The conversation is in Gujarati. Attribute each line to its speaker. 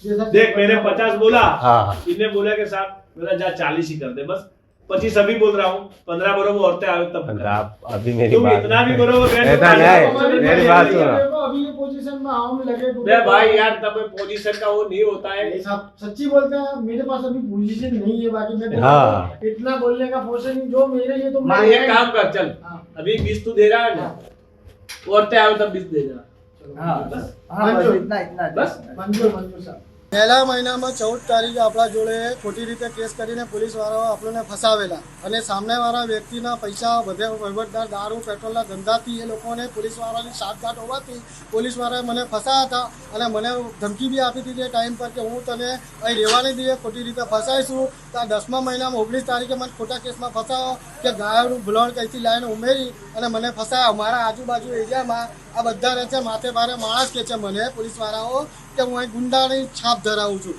Speaker 1: देख मैंने 50 बोला,
Speaker 2: हाँ।
Speaker 1: इनने बोला कि साहब मेरा जा 40 ही कर दे, बस 25 अभी बोल रहा हूँ, 15 बोलो वो औरतें आए तब
Speaker 2: आप अभी मेरी
Speaker 1: तुम
Speaker 2: बात
Speaker 1: इतना भी करो वो
Speaker 2: ऐसा नहीं, मेरी बात सुनो।
Speaker 3: अभी ये पोजीशन में हम लगे तो
Speaker 1: बे भाई यार तब पोजीशन का वो नहीं होता है।
Speaker 3: सब सच्ची बोलते हैं, मेरे पास अभी पोजीशन नहीं है, बाकी मैं
Speaker 2: हाँ।
Speaker 3: इतना बोलने का पोजीशन नहीं जो मेरे लिए तो
Speaker 1: माँ एक काम कर चल,
Speaker 3: हाँ।
Speaker 1: अभी 20 तू दे रहा है ना, औरतें आए तब 20 दे जा। बस
Speaker 3: મંજૂર
Speaker 4: इतना
Speaker 1: बस
Speaker 3: મંજૂર સાહેબ।
Speaker 5: પહેલા મહિનામાં 14 તારીખે આપણા જોડે ખોટી રીતે કેસ કરીને પોલીસવાળાઓ આપણને ફસાવેલા અને સામેવાળા વ્યક્તિના પૈસા બધે વહીવટદાર દારૂ પેટ્રોલના ધંધાથી એ લોકોને પોલીસવાળાની સાઠગાંઠ હોવાથી પોલીસવાળાએ મને ફસાયા હતા અને મને ધમકી બી આપી હતી એ ટાઈમ પર કે હું તને અહીં રહેવા નહીં દઈએ, ખોટી રીતે ફસાઈશું। તો 10મા મહિનામાં 19 તારીખે મને ખોટા કેસમાં ફસાયો કે ગાયોનું બ્લડ કંઈથી લાવીને ઉમેરી અને મને ફસાયા। અમારા આજુબાજુ એરિયામાં આ બધા રહે છે, માથે ભારે માણસ કે છે મને પોલીસવાળાઓ કે હું અહીં ગુંડાની છાપ ધરાવું છું।